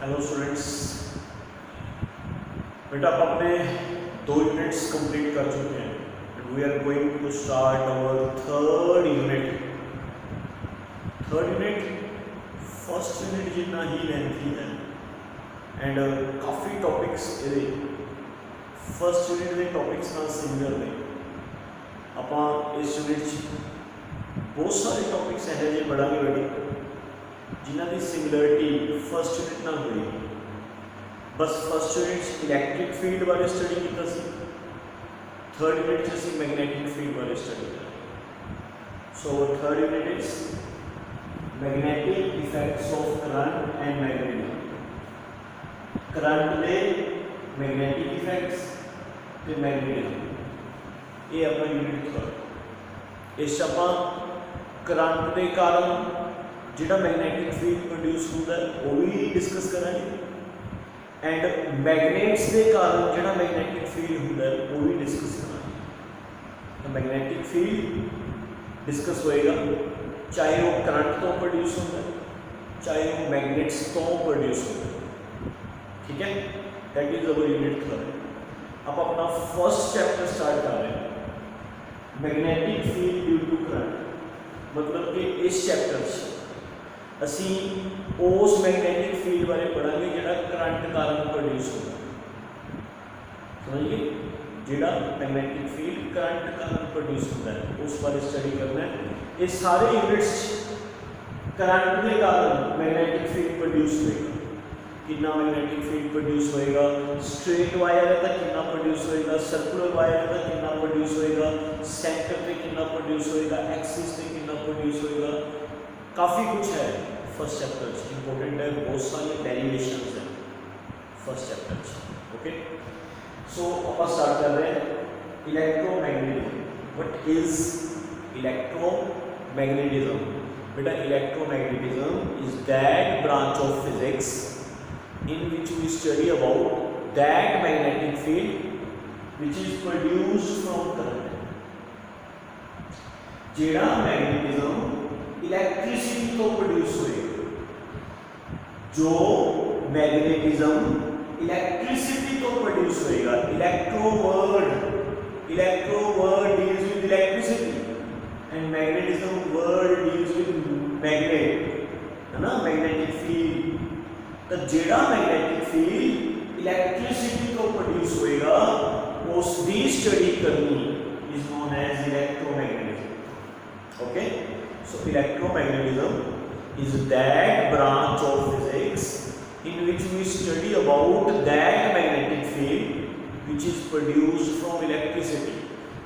Hello students, बेटा आप अपने 2 यूनिट्स कंप्लीट कर चुके हैं and we are going to start our third unit. First unit जितना ही लेंथी है एंड काफ़ी टॉपिक्स ये फर्स्ट यूनिट के टॉपिक्स नाल सिमिलर ने। ਆਪਾਂ इस यूनिट बहुत सारे टॉपिक्स है जो पढ़ांगे बेटा जिन्हों की सिमिलरिटी फर्स्ट यूनिट नाल हुई। बस फर्स्ट यूनिट इलैक्ट्रिक फील्ड बारे स्टडी किया, थर्ड यूनिट से मैगनैटिक फील्ड बारे स्टडी किया। So third unit is magnetic effects of current and magnetism. Current they magnetic effects ते मैग्नेटिज्म, ये अपना यूनिट थर्ड। इस करंट के कारण जिहड़ा मैगनैटिक फील्ड प्रोड्यूस होता है वो भी डिस्कस करेंगे एंड मैगनेट्स के कारण जिहड़ा मैगनैटिक फील्ड होता है वो भी डिस्कस करेंगे। तो मैगनैटिक फील्ड डिस्कस होएगा चाहे वो करंट तो प्रोड्यूस होता है चाहे वो मैगनेट्स तो प्रोड्यूस होता है। ठीक है, that is our unit third. आप अपना फर्स्ट चैप्टर स्टार्ट कर रहे हैं magnetic field due to current. मतलब कि इस चैप्टर असी उस मैगनैटिक फील्ड बारे पढ़ांगे जिहड़ा करंट कारण प्रोड्यूस होता है। समझिए, जिहड़ा मैगनैटिक फील्ड करंट कारण प्रोड्यूस होता है उस बारे स्टडी करना है। ये सारे यूनिट्स करंट के कारण मैगनैटिक फील्ड प्रोड्यूस होएगा, कितना मैगनैटिक फील्ड प्रोड्यूस होएगा, स्ट्रेट वायर है तो कितना प्रोड्यूस होएगा, सर्कुलर वायर है तो कितना प्रोड्यूस होएगा, सेंटर पे कितना प्रोड्यूस होएगा, एक्सिस पे कितना प्रोड्यूस होएगा। काफ़ी कुछ है फर्स्ट चैप्टर इंपॉर्टेंट है, बहुत सारी डेरिवेशंस हैं फर्स्ट चैप्टर। ओके, सो आप स्टार्ट कर रहे हैं इलेक्ट्रोमैग्नेटिज्म। What is electromagnetism? बेटा electromagnetism is that branch of physics in which we study about that magnetic field which is produced from current। जेड़ा मैग्नेटिज्म इलेक्ट्रिसिटी तो प्रोड्यूस होएगा, जो मैग्नेटिज्म इलेक्ट्रिसिटी तो प्रोड्यूस होएगा। Electro word deals with electricity and magnetism word deals with magnet, है ना, magnetic field. तो जेड़ा मैग्नेटिक फील्ड इलेक्ट्रिसिटी को प्रोड्यूस होएगा उसकी स्टडी करनी is known as electromagnetism. Okay, so electromagnetism is that branch of physics in which we study about that magnetic field which is produced from electricity,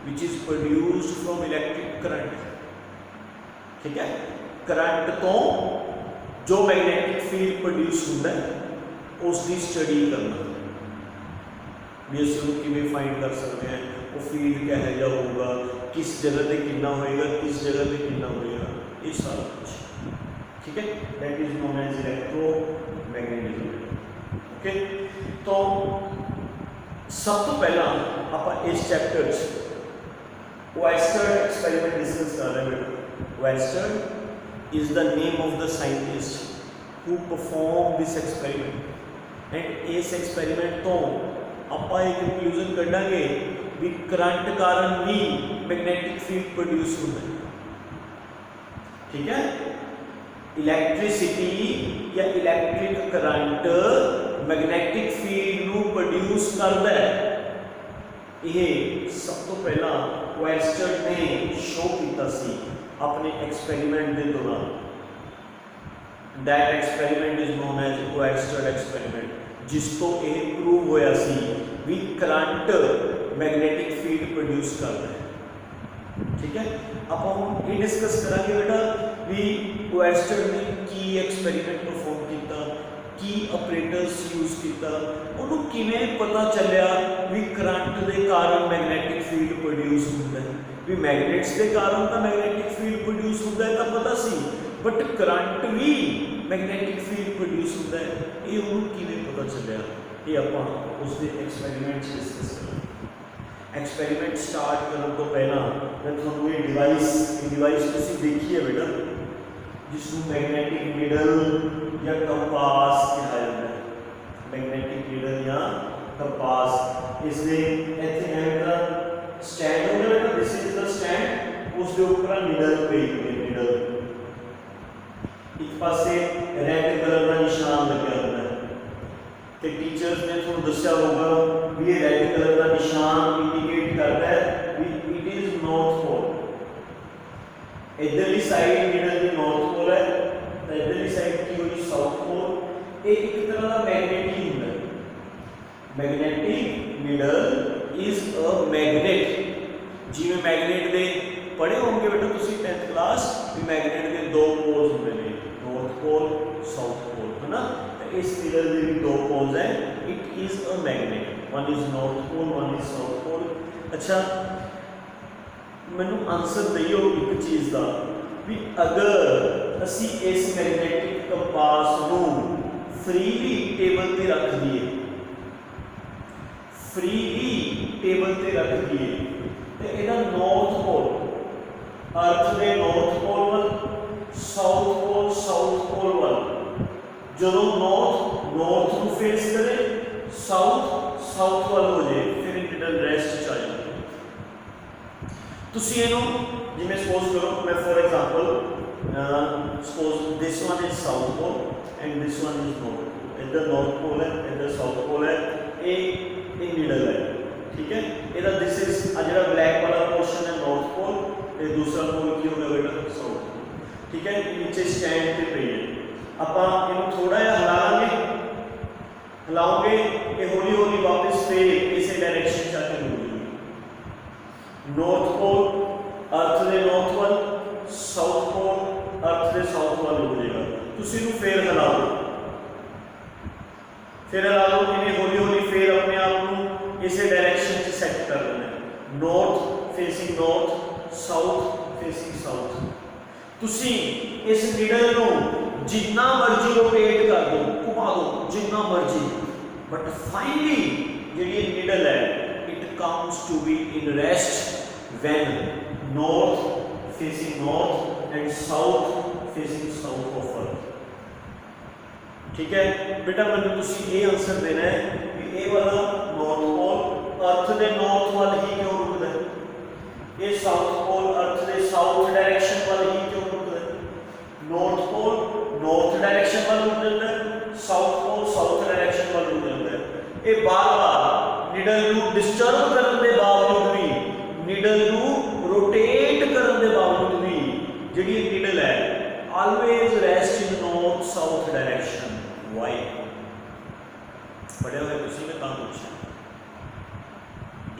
which is produced from electric current. ठीक है, current तो जो magnetic field produce होता है उसकी study करना भी अस किमें find कर सकते हैं, वो फील्ड क्या है या होगा, किस जगह पे कितना होएगा, किस जगह पे कितना होएगा, ये सारा कुछ। ठीक है, that is known as electromagnetism. Okay, तो सब तो पहला आप इस चैप्टर वेस्टर्न एक्सपेरिमेंट डिस्कस कर रहे हैं। Western is the name of the scientist who performed this experiment and इस experiment तो ਆਪਾਂ एक conclusion कढ़ांगे भी करंट कारण भी मैग्नेटिक फील्ड प्रोड्यूस होता है। ठीक है, इलेक्ट्रिसिटी या इलेक्ट्रिक करंट मैग्नेटिक फील्ड ਨੂੰ प्रोड्यूस करता है। ये सब तो पहला वेस्टर्न ने शो किया सी अपने एक्सपेरिमेंट के दौरान। That experiment is known as western experiment, जिस तो यह प्रूव होया सी भी करंट मैग्नेटिक फील्ड प्रोड्यूस करता है। ठीक है, आप हम ये डिस्कस करेंगे बेटा भी वेस्टर्न ने की एक्सपेरिमेंट परफॉर्म किया, की ऑपरेटर्स यूज किया, उन्होंने किवें पता चलिया भी करंट के कारण मैग्नेटिक फील्ड प्रोड्यूस होता है। भी मैग्नेट्स के कारण तो मैग्नेटिक फील्ड प्रोड्यूस होता है तो पता सी, बट करंट भी मैग्नेटिक फील्ड प्रोड्यूस होता है, ये उन्होंने किवें पता चलिया, ये आप उसके एक्सपेरिमेंट्स डिस्कस करेंगे। एक्सपेरिमेंट स्टार्ट करने तो पहला मैं थोड़ा ये डिवाइस तुम देखिए बेटा जिसको मैग्नेटिक नीडल या कंपास कहा जाता है। मैगनेटिक नीडल या कंपास। इसलिए ਇੱਥੇ ਐਵੇਂ ਦਾ स्टैंड होगा बेटा, दिस इज द स्टैंड, उसके ऊपर नीडल पे नीडल एक पासे रेड कलर का निशान लगे होता है तो टीचर्स ने थोड़ा दस्या होगा भी ये रेड कलर का निशान इंडिकेट करता है भी इट इज नॉर्थ पोल। इधरली साइड नीडल की नॉर्थ पोल है तो इधरली साइड की हुई साउथ पोल। एक तरह का magnetic needle, magnetic needle is a magnet. जिवें मैग्नेट दे पढ़े होंगे बेटा तुसी 10th क्लास भी मैग्नेट के दो पोल्स होंदे ने, नॉर्थ पोल साउथ पोल, है ना। तो इस नीडल दे भी दो पोल्स हैं, it is a magnet, one is north pole one is south pole. अच्छा मैनू आंसर दईओ एक चीज़ का भी अगर असी इस मैग्नेटिक कंपास नू फ्रीली टेबल ते रख दिए, फ्रीली टेबल ते रख दिए तो इहदा नॉर्थ पोल अर्थ के नॉर्थ पोल वाल, साउथ पोल वाल, जो नॉर्थ को फेस करे साउथ वाल हो जाए फिर नीडल रेस्ट च आ जाए। तुसी इहनूं जिवें सपोज करो मैं for example suppose this one is south pole and this one is north pole, इधर नॉर्थ पोल है इधर साउथ पोल है, एक नीडल है, ठीक है। इधर दिस इज जो ब्लैक वाला पोर्शन है नॉर्थ पोल, ये दूसरा पोल की होगा बेटा साउथ पोल, ठीक है। नीचे स्टैंड पे पई है, आपां इहनूं थोड़ा जिहा हिलाओगे ये हौली हौली वापस फिर इसी डायरेक्शन च आके मुड़ जाएगी। नॉर्थ पोल अर्थ दे नॉर्थ वाल, साउथ पोल अर्थ दे साउथ वाल हो जाएगा। तुसीं इहनूं फिर हिला दो, फिर हिला दो, इन्हें हौली हौली फिर अपने आप को इसी डायरेक्शन से सेट कर लेना, north facing north south facing south. तुसी इस नीडल को जितना मर्जी रोटेट कर दो घुमा दो जितना मर्जी, बट फाइनली जी नीडल है it comes to be in rest when north facing north and south facing south of earth, ठीक है बेटा। मैंने तुसी ये आंसर देना है कि ये वाला नॉर्थ पोल अर्थ के नॉर्थ वाल ही क्यों रुकदा है, ये साउथ पोल अर्थ के साउथ डायरेक्शन वाल ही क्यों रुकदा है। नॉर्थ पोल नॉर्थ डायरेक्शन वाल रुक जाता है, साउथ पोल साउथ डायरेक्शन वाल रुक जाता है। ये बार-बार नीडल को डिस्टर्ब करने के बावजूद भी, नीडल को रोटेट करने के बावजूद भी जी नीडल है always rest in north south direction. Why पढ़े हुए तुसी ने कहा पूछा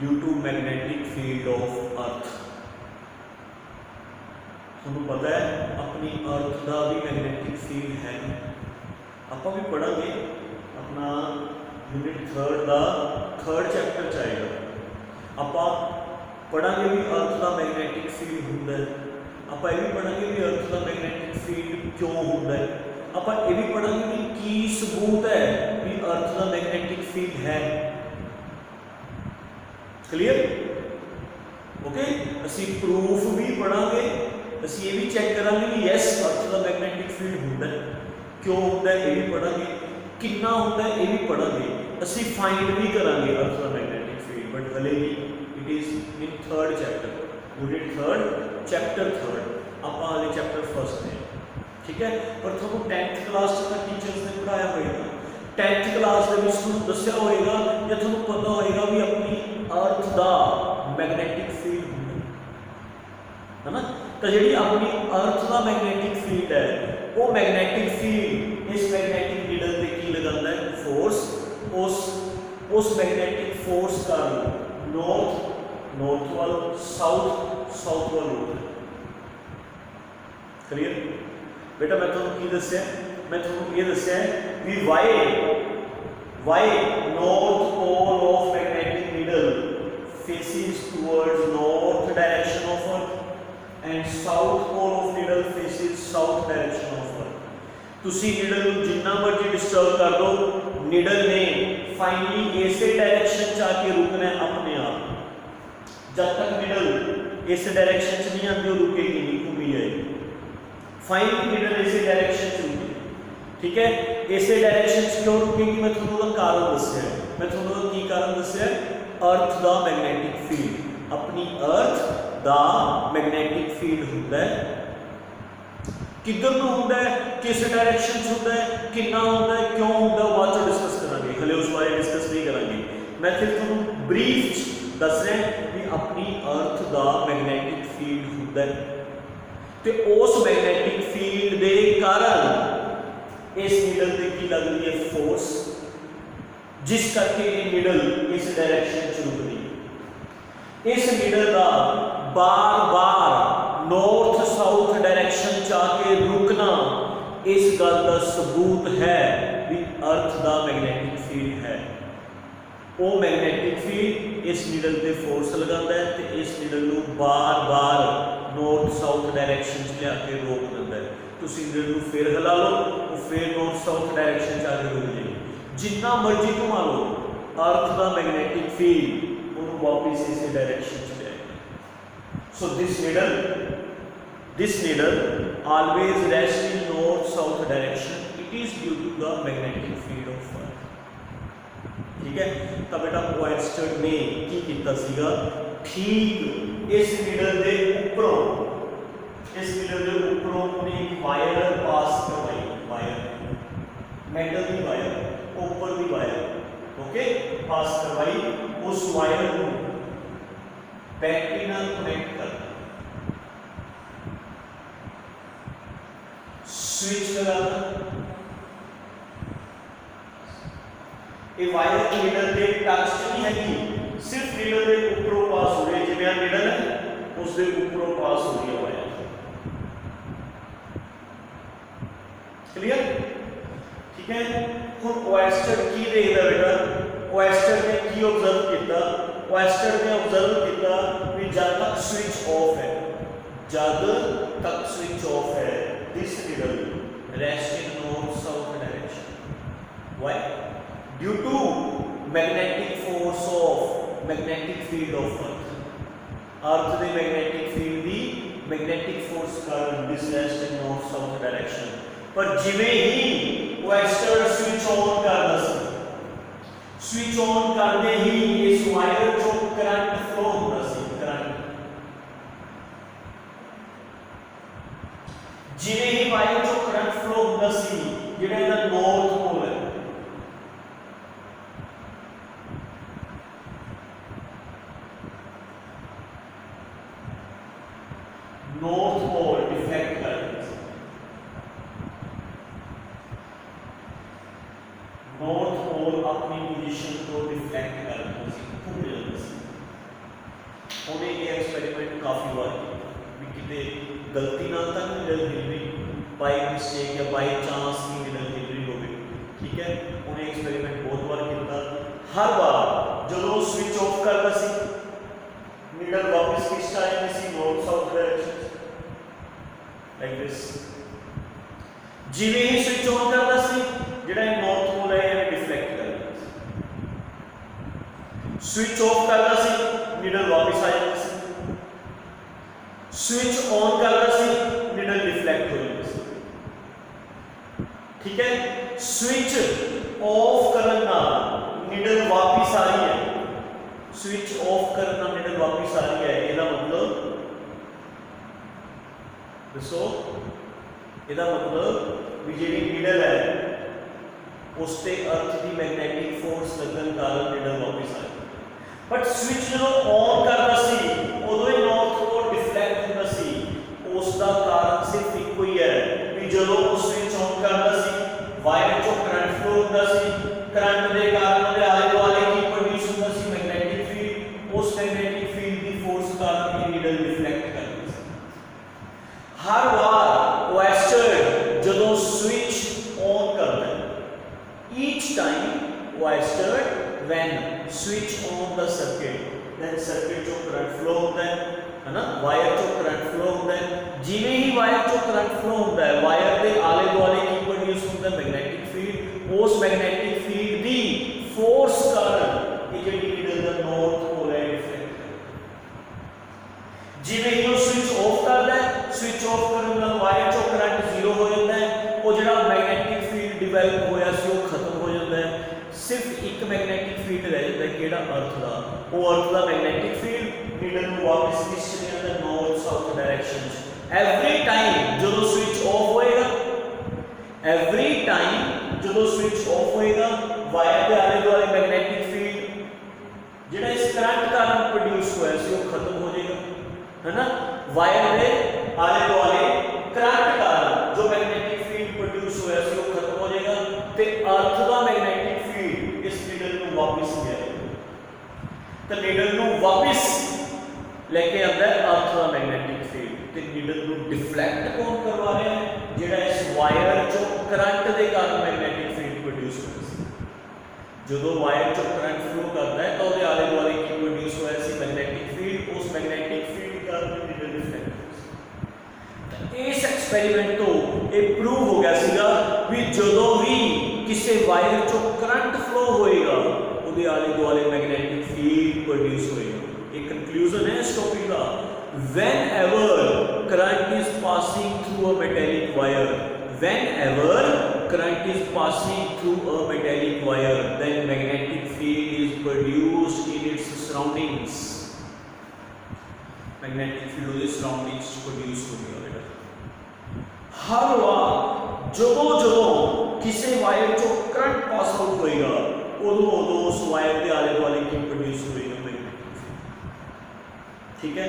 due to magnetic field of earth. तुहानू पता है अपनी अर्थ का भी मैग्नेटिक फील्ड है, आप भी पढ़ांगे अपना यूनिट 3 का 3rd चैप्टर च आएगा। आप पढ़ांगे भी अर्थ का मैग्नेटिक फील्ड होंदा है, आप ये भी पढ़ांगे भी अर्थ का मैग्नेटिक फील्ड क्यों होंदा है, आप ये भी पढ़ांगे भी की सबूत है भी अर्थ का मैग्नेटिक फील्ड है। Clear okay. असी प्रूफ भी पढ़ांगे, असी ये भी चेक करांगे भी यस अर्थ का मैग्नेटिक फील्ड होंदा है, क्यों होंदा है ये भी पढ़ांगे, कितना होंदा है ये भी पढ़ांगे, असी फाइंड भी करांगे अर्थ का मैग्नेटिक फील्ड। बट हले भी it is in 3rd chapter, unit 3rd chapter 3rd, आप हले चैप्टर 1st में, ठीक है। पर तुहानू 10th क्लास तक टीचर्स ने पढ़ाया होगा, 10th क्लास के तुहानू दस्या होगा या तुहानू पता होगा भी अपनी अर्थ का मैग्नेटिक फील्ड है ना। तो जी अपनी अर्थ का मैग्नेटिक फील्ड है वो मैग्नेटिक फील्ड इस मैग्नेटिक नीडल पे की लगाता है फोर्स, उस मैग्नेटिक फोर्स का नॉर्थ वाल साउथ वाल होता है। क्लियर बेटा। मैं तुहानू की दस्या, मैं तुहानू ये दस्या है भी why north pole of magnetic needle faces towards north direction of earth and south pole of needle faces south direction of earth। तुसी नीडल को जितना मर्जी डिस्टर्ब कर दो, नीडल ने फाइनली ऐसे डायरेक्शन च आके रुकना है अपने आप। जब तक नीडल इस डायरेक्शन च नहीं आती वो रुकेगी नहीं, घूमी जाएगी। फाइनली नीडल ऐसे डायरेक्शन च रुकेगी, ठीक है। इसे डायरेक्शन क्यों रुकेगी, मैं थोड़ा कारण दस्या, मैं थोड़ा की कारण दस्या, अर्थ दा मैगनैटिक फील्ड, अपनी अर्थ दा मैगनैटिक फील्ड हुंदा है किधर नूं हुंदा है, किस डायरेक्शन च हुंदा है, कितना हुंदा है, क्यों हुंदा है, बाद चों डिस्कस करांगे, हले उस बारे डिस्कस नहीं करांगे। मैं सिर्फ तुहानूं ब्रीफ दस रहा भी अपनी अर्थ दा मैगनैटिक फील्ड हुंदा है ते उस मैगनैटिक फील्ड दे कारण इस नीडल ते की लगदी है फोर्स, जिस करके ये नीडल इस डायरेक्शन च रुकदी है। इस नीडल का बार बार नॉर्थ साउथ डायरेक्शन च आके रुकना इस गल का सबूत है भी अर्थ का मैगनैटिक फील्ड है। वो मैगनैटिक फील्ड इस नीडल पे फोर्स लगाता है तो इस नीडल को बार बार नॉर्थ साउथ डायरेक्शन च लिया के रोक देता है। तुसीं नीडल को फिर हिला लो, वो फिर नॉर्थ साउथ डायरेक्शन च आके रुक जाएगी। जितना मर्जी घुमा लो, अर्थ का मैगनैटिक फील्ड उन्होंने वापस इस डायरेक्शन च ले आएगा। सो this needle always rests in north south direction. It is due to the magnetic field of earth. ठीक है। तो बेटा ओएरस्टेड ने की किया सीगा, ठीक इस नीडल के ऊपरों, इस नीडल के ऊपरों ने एक वायर पास करवाई, वायर मेटल की वायर, ऊपर की वायर ओके पास करवाई। उस वायर को बैटरी नाल कनेक्ट कर स्विच लगाना। ये वायर नीडल के टच नहीं हैगी, सिर्फ नीडल के ऊपरों पास हो रही है, जिवें नीडल है उसके ऊपरों पास हो रही है वायर। क्लियर? ठीक है। हुण ओएरस्टेड की देखदा बेटा, ओएरस्टेड ने की ऑब्जर्व किया, ओएरस्टेड ने ऑब्जर्व किया कि जब तक स्विच ऑफ है, जब तक स्विच ऑफ है, this needle rests in north south direction. Why? Due to magnetic force of magnetic field of earth. Earth the magnetic field the magnetic force कारण this rests in north south direction. पर जिवें ही ओएरस्टेड switch on करदा सी, switch on करदे ही इस wire चों current flow होंदा सी, current जिवें ही wire चों करंट फ्लो होंदा सी, जिहड़ा इहदा नॉर्थ पोल है, नॉर्थ पोल डिफ्लेक्ट करदा सी, नॉर्थ पोल अपनी पोजीशन को डिफ्लेक्ट करदा सी, घूम जांदा सी। उन्हें ये एक्सपेरिमेंट काफी बार किया भी किते गलती नाल तक नीडल हिल रही, बाई मिस्टेक या बाई चांस की नीडल हिल रही होगी। ठीक है। उन्हें एक्सपेरिमेंट बहुत बार किया, हर बार जो स्विच ऑफ करता सी नीडल वापस किस टाइम सी north south direction like this. जिवें ही स्विच ऑन करता सी जेड़ा नॉर्थ पोल है ये डिफ्लेक्ट करता सी, स्विच ऑफ करता सी नीडल वापस आ जाती सी, स्विच ऑन करता सी नीडल डिफ्लेक्ट हो जाती सी। ठीक है। स्विच ऑफ करन नाल नीडल वापस आ रही है, स्विच ऑफ करन नाल नीडल वापस आ रही है, ਇਹਦਾ मतलब दसो, ਇਹਦਾ मतलब भी ਜਿਹੜੀ नीडल है उस ते अर्थ की मैग्नेटिक फोर्स लगन कारण नीडल वापस आ गई। बट स्विच जो ऑन करदा सी उदों ही नॉर्थ पोल डिफ्लेक्ट होंदा सी, उसका कारण सिर्फ इको ही है भी जदों स्विच ऑन करदा सी वायर चों करंट फ्लो होंदा सी, करंट दे कारण ਉਹਦੇ आले दुआले की प्रोड्यूस होंदा सी मैग्नेटिक फील्ड, उस मैग्नेटिक फील्ड की फोर्स कारण ये नीडल डिफ्लेक्ट करदी सी। हर बार ओएरस्टेड जदों स्विच ऑन करदा है, each time ओएरस्टेड when switch on the circuit, then circuit चों करंट फ्लो होता है ना, वायर चों करंट फ्लो होता है। जिवें ही वायर चों करंट फ्लो होता है, वायर के आले दुआले की प्रोड्यूस होता है मैग्नेटिक फील्ड, उस मैग्नेटिक फील्ड की फोर्स कारण ये जो नीडल दा नॉर्थ पोल है डिफ्लेक्ट करता है। जिवें ही स्विच ऑफ करदा है, स्विच ऑफ करन नाल वायर चों करंट जीरो हो जाता है, वो जो मैग्नेटिक फील्ड डिवेलप होया सी वो खत्म हो जाता है, सिर्फ एक मैगनैटिक फील्ड रह जाता है किहड़ा अर्थ का, वो अर्थ का मैगनैटिक फील्ड नीडल नूं वापस किस चले जाता है नॉर्थ साउथ डायरेक्शन च। एवरी टाइम जो स्विच ऑफ होएगा, एवरी टाइम जो स्विच ऑफ होएगा वायर के आले दुआले मैगनैटिक फील्ड जिहड़ा इस करंट कारण प्रोड्यूस होया सी वो खत्म हो जाएगा, है ना। वायर के आले दुआले करंट कारण जो मैगनैटिक फील्ड प्रोड्यूस होया सी वो खत्म हो जाएगा ते अर्थ का मैगनैटिक फील्ड इस नीडल नूं वापस ले आएगा, तो नीडल नूं वापस लेके आंदा है अर्थ का मैगनैटिक फील्ड। ते नीडल नूं डिफ्लैक्ट कौन करवा रहा है, जिहड़ा इस वायर चों करंट के कारण मैगनैटिक फील्ड प्रोड्यूस होया सी। जो वायर चों करंट फ्लो करता है तो उसके आले दुआले की प्रोड्यूस होया सी मैगनैटिक फील्ड, उस मैगनैटिक फील्ड के कारण नीडल डिफ्लैक्ट होया। इस एक्सपेरिमेंट तो ये प्रूव हो गया सीगा भी जदों भी किसी वायर चों करंट फ्लो होएगा उसके आले दुआले मैगनैटिक फील्ड प्रोड्यूस होएगा। एक कंक्लूजन है इस टॉपिक का, whenever current is passing through a metallic wire, whenever current is passing through a metallic wire, then magnetic field is produced in its surroundings, magnetic field of the surroundings produce होगा बेटा। हर बार जदों किसी wire चो current pass out होएगा उदों उस wire के आले दुआले की प्रोड्यूस होएगा मैगनेटिक फील्ड, ठीक है।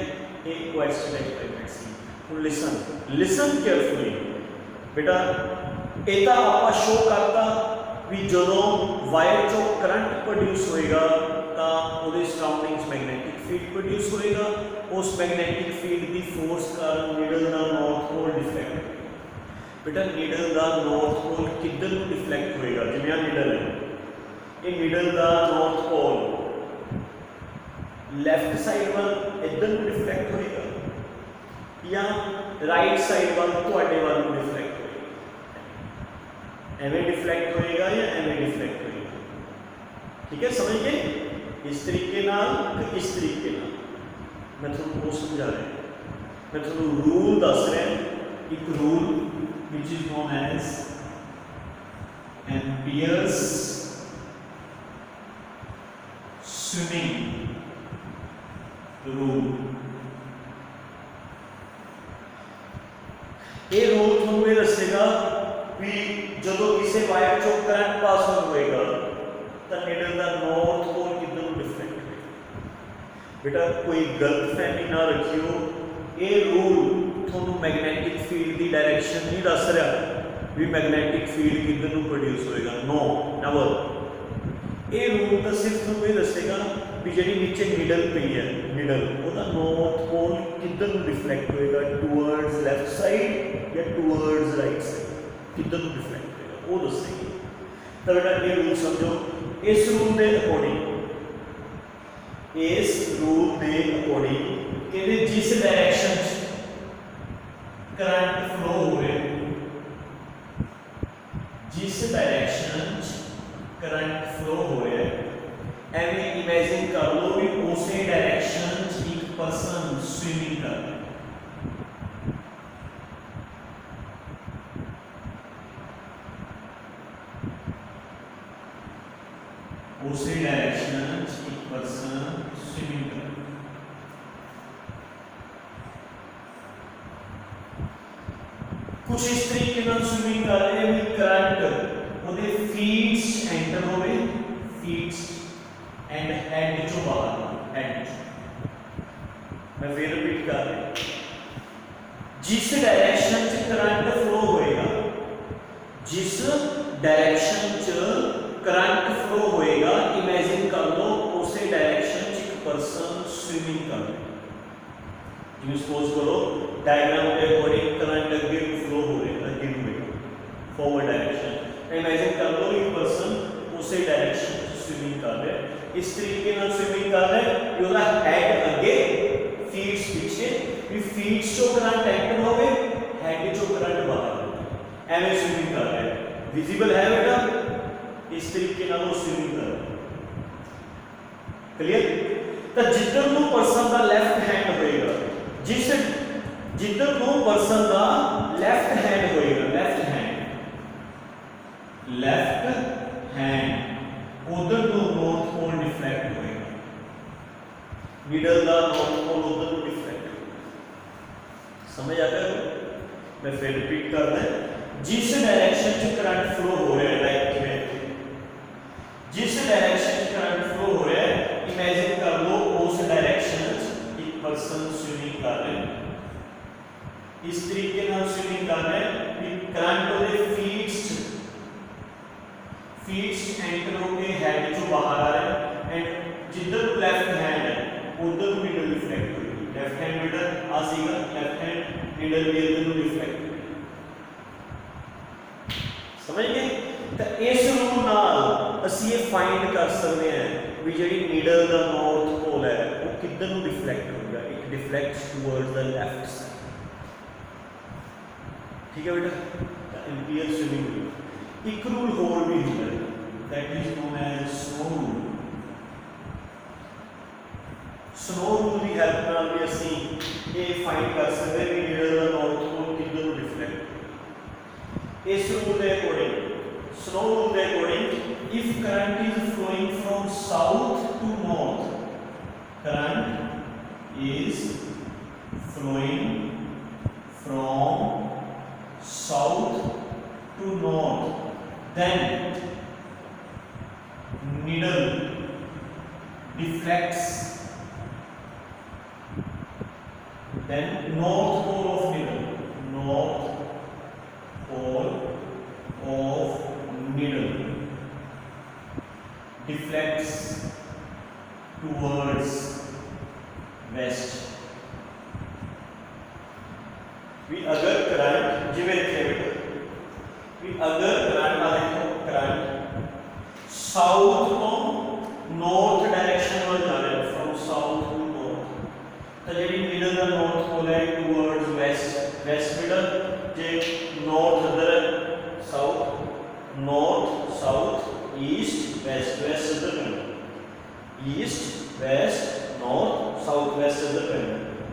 एक क्वेश्चन एक्सपेरिमेंट सी, हुण लिसन केयरफुली बेटा। इहदा आपां शो करता भी जदों वायर चो करंट प्रोड्यूस होएगा तां उहदे सराउंडिंग्स मैगनैटिक फील्ड प्रोड्यूस होएगा, उस मैगनैटिक फील्ड की फोर्स कारण नीडल का नॉर्थ पोल डिफ्लैक्ट होएगा। बेटा नीडल का नॉर्थ पोल किधर नूं डिफ्लैक्ट होएगा, जिवें आ नीडल है, ये नीडल का नॉर्थ पोल लैफ्ट साइड वाल इधर नूं डिफ्लैक्ट होएगा या राइट साइड वाल तुहाडे वाल नूं डिफ्लैक्ट होएगा, एवें डिफ्लैक्ट होएगा या एवें डिफ्लैक्ट होएगा, ठीक है। समझ गए, इस तरीके नाल ते इस तरीके नाल मैं तुहानूं वो समझा रहा, मैं तुहानूं रूल दस रहा, एक rule which is known as Ampere's swimming rule। ये रूल तुहानूं ये दसेगा भी जदों किसी वायर चों करंट पास होएगा तो नीडल का नॉर्थ पोल किधर नूं डिफ्लैक्ट होएगा। बेटा कोई गलतफहमी ना रखियो, ये रूल तुहानूं मैगनैटिक फील्ड की डायरेक्शन नहीं दस रहा भी मैगनैटिक फील्ड किधर नूं प्रोड्यूस होएगा, नो नेवर। ये रूल तो सिर्फ तुहानूं ये दसेगा भी जिहड़ी नीचे नीडल पई है, नीडल ਉਹਦਾ नॉर्थ पोल किधर नूं डिफ्लैक्ट होएगा, टूवर्ड्स लैफ्ट साइड या टूवर्ड्स राइट साइड, किधर नूं डिफ्लैक्ट होएगा वो दसेगी। तो बेटा ये रूल समझो, इस रूल के अकॉर्डिंग, इस रूल के अकॉर्डिंग कहते जिस डायरेक्शन करंट फ्लो हो रहा है, जिस डायरेक्शन करंट फ्लो हो रहा है एवें इमेजिन कर लो भी उसी डायरेक्शन एक पर्सन स्विमिंग कर रहा है। उसी डायरेक्शन एक पर्सन स्विमिंग कर रहा है। कुछ इस तरीके नाल स्विमिंग कर रहे हैं भी करंट उहदे फीट्स एंटर होवे, फीट्स एंड हेड चों बाहर, हेड मैं फिर रिपीट कर रहा, जिस डायरेक्शन च करंट फ्लो होएगा, जिस डायरेक्शन च करंट फ्लो होएगा इमेजिन कर लो उसी डायरेक्शन च एक पर्सन स्विमिंग कर रहा है। जिवें सपोज करो डायग्राम के अकॉर्डिंग करंट अगे फ्लो हो रहा है, अगे फॉरवर्ड डायरेक्शन, इमेजिन कर लो एक पर्सन उसी डायरेक्शन च स्विमिंग कर रहा है, इस तरीके नाल स्विमिंग कर रहा है कि उसका हेड अगे फीट्स पीछे, भी फीट्स चो करंट एंटर होवे, हेड चो करंट बाहर होवे, एवें स्विमिंग कर रहा है। विजिबल है बेटा, इस तरीके नाल वो स्विमिंग कर रहा है, क्लियर। तो जिधर को पर्सन का लेफ्ट हैंड होएगा, जिस जिधर को पर्सन का लेफ्ट हैंड होएगा, लेफ्ट नीडल का नॉर्थ पोल उधर को डिफ्लेक्ट, समझ आ गया? मैं फिर रिपीट कर दें, जिस डायरेक्शन च करंट फ्लो हो रहा है, लाइक में जिस डायरेक्शन च करंट फ्लो हो रहा है, इमेजिन कर लो उस डायरेक्शन एक पर्सन स्विमिंग कर रहे हैं, इस तरीके नाल स्विमिंग कर रहे हैं कि करंट ਉਹਦੇ फीट्स एंटर होके हेड चो बाहर आ रहा है एंड जिधर लेफ्ट हैंड है उधर नीडल रिफ्लेक्ट होगी, लेफ्ट हैंड नीडल आ सीगा, लेफ्ट हैंड नीडल भी इधर रिफ्लेक्ट होगी, समझ गए? तो इस रूल नाल ਅਸੀਂ ਇਹ फाइंड कर सकते हैं भी ਜਿਹੜੀ नीडल ਦਾ नॉर्थ पोल है वो किधर ਨੂੰ रिफ्लेक्ट होगा, it deflects towards the left side, ठीक है बेटा? एम्पियर स्विमिंग रूल एक रूल होर भी होता है, that is known as snow rule. Snow rule की हेल्प नाल भी ਅਸੀਂ ਇਹ फाइंड कर सकते हैं कि नीडल ਦਾ नॉर्थ पोल किधर ਨੂੰ रिफ्लेक्ट। इस रूल के अकॉर्डिंग, स्नो रूल के according, if current is flowing from south to north, current is flowing from south to north, then needle deflects, then north pole of needle deflects towards west। भी अगर current जिवें इत्थे भी अगर current आ देखो current south तो north direction में जा रहा है, फ्रॉम साउथ टू नॉर्थ, तो जी नीडल का नॉर्थ पोल है टुवर्ड्स वेस्ट, वेस्ट नीडल जे नॉर्थ इधर है, south north south east west, west इधर है, east west north south west इधर है,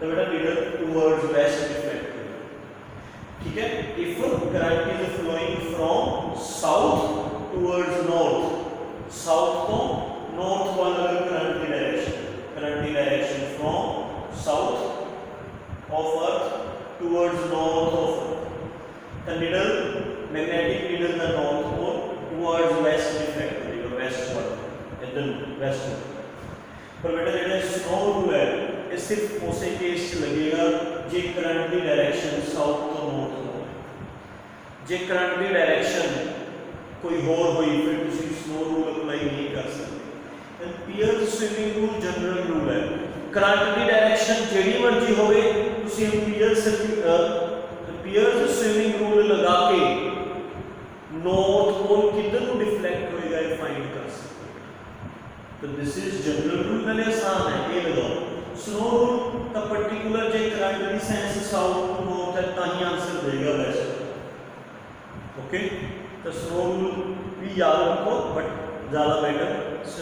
तो बेटा नीडल टुवर्ड्स वेस्ट डिफ्लेक्ट, ठीक है? If current is flowing from south towards north, south तो नॉर्थ को अगर करंट की direction from south of earth towards north of earth, the needle magnetic needle का north pole towards west deflect करेगा, westward, इधर westward. पर बेटा जेड़ा स्नो रूल है ये सिर्फ उसे केस लगेगा जे करंट की डायरेक्शन साउथ तो नॉर्थ हो, जे करंट की डायरेक्शन कोई होर हुई फिर तुम स्नो रूल अप्लाई नहीं कर सकते। Ampere swimming rule general rule है, करंट की डायरेक्शन जिहड़ी मर्जी होवे तुसीं एम्पियर स्विमिंग रूल लगा के नॉर्थ पोल किधर को डिफ्लेक्ट होएगा ये फाइंड कर सकते हो। तो दिस इज जनरल रूल, पहले आसान है ये लगाओ। स्नो रूल का पर्टिकुलर जे करंट की सेंस साउथ टू नॉर्थ है ताही आंसर देगा वैसे, ओके? तो स्नो रूल भी याद रखो बट ज़्यादा बेटर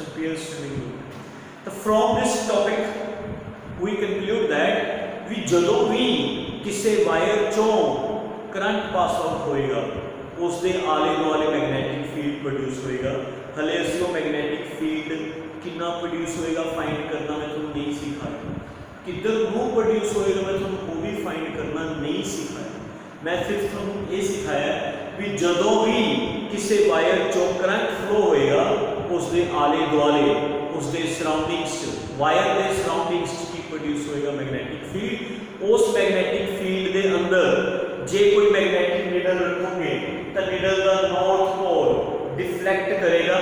एम्पियर स्विमिंग रूल। तो from this topic we conclude that भी जदों भी किसी वायर चों करंट पास आउट होएगा उसके आले दुआले मैग्नेटिक फील्ड प्रोड्यूस होएगा। हले असीं वो मैग्नेटिक फील्ड कितना प्रोड्यूस होएगा फाइंड करना मैं तुहानूं नहीं सिखाया, किधर नूं प्रोड्यूस होएगा मैं तुहानूं वो भी फाइंड करना नहीं सिखाया। मैं सिर्फ तुहानूं ये सिखाया भी जदों भी किसी वायर चों करंट फ्लो होएगा उसके आले दुआले उसके सराउंडिंग्स वायर के सराउंडिंग्स की प्रोड्यूस होएगा मैग्नेटिक फील्ड। उस मैग्नेटिक फील्ड के अंदर जे कोई मैग्नेटिक नीडल रखोगे तो नीडल का नॉर्थ पोल डिफ्लेक्ट करेगा।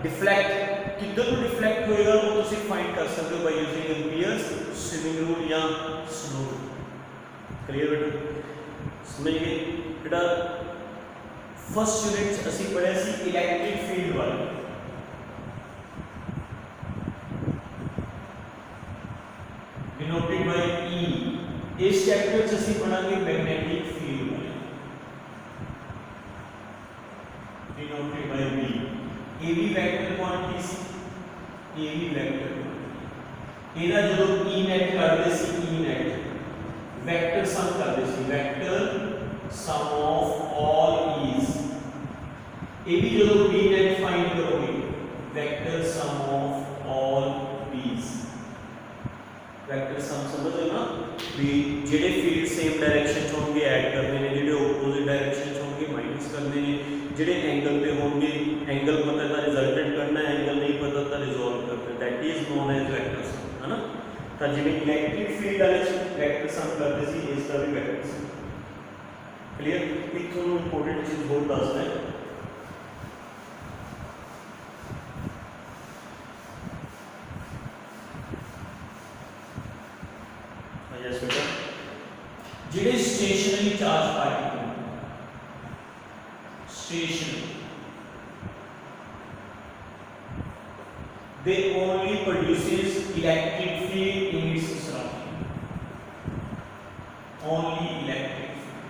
डिफ्लेक्ट किधर को डिफ्लेक्ट होएगा वो तुम फाइंड कर सकते हो by using Ampere's swimming rule या स्नो रूल। क्लियर बेटा, समझ गए बेटा? फर्स्ट यूनिट असी पढ़े सी इलेक्ट्रिक फील्ड वाले, डिनोटेड बाय ई। इस चैप्टर च असी पढ़ांगे मैग्नेटिक फील्ड वाले, डिनोटेड बाय बी। ए बी वेक्टर क्वांटिटी सी, ए बी वेक्टर ਇਹਦਾ ਜਦੋਂ E net ਕਰਦੇ ਸੀ E net वेक्टर सम करते सी, vector sum of all E's। ये भी जो B net फाइंड करोगे vector sum of all B's। Vector sum समझ लो ना भी जेडे फील्ड सेम डायरेक्शन च होंगे ऐड करने ने, जेडे ओपोजिट डायरेक्शन च होंगे माइनस करने ने, जेडे एंगल पे होंगे एंगल पता है रिजल्टेंट करना है, एंगल नहीं पता तो रिजॉल्व करना है, that is known as vector sum, है ना। तो जिवें इलेक्ट्रिक फील्ड वाले वेक्टर सम करते सी, इसका भी वेक्टर सम क्लियर। एक थोड़ा इंपॉर्टेंट चीज बहुत दसना है, यस बेटा, जेडे stationary charge particle stationary they only produces electric field in its surrounding, only electric field,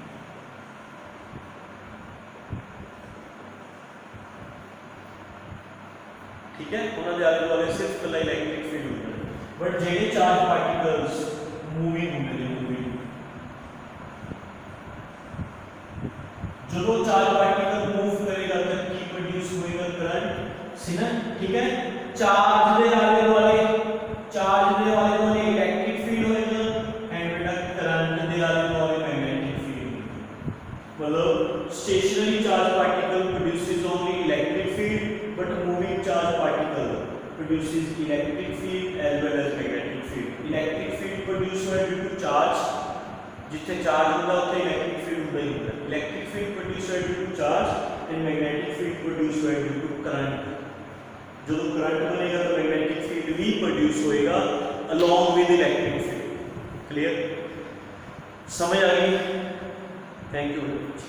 ठीक है। उन्होंने आले दुआले सिर्फ कला इलेक्ट्रिक फील्ड होता है, बट जेडे चार्ज पार्टिकल्स मूविंग होंगे ने, मूविंग जो चार्ज पार्टिकल मूव करेगा तब की प्रोड्यूस होएगा करंट सी ना, ठीक है। चार्ज दे आले दुआले इलेक्ट्रिक फील्ड होएगा एंड बेटा करंट दे आले दुआले मैग्नेटिक फील्ड। मतलब stationary charge particle produces only electric field but moving charge particle produces electric field as well as magnetic field. Electric field produce होए ड्यू टू चार्ज, जिथे charge होता है उत्थे इलेक्ट्रिक फील्ड होता ही होता है। इलेक्ट्रिक फील्ड प्रोड्यूस होए due to charge and magnetic field produce होए ड्यू टू करंट। जो करंट बनेगा तो मैग्नेटिक फील्ड भी प्रोड्यूस होएगा along with electric field. Clear, समझ आ गई? Thank you very much.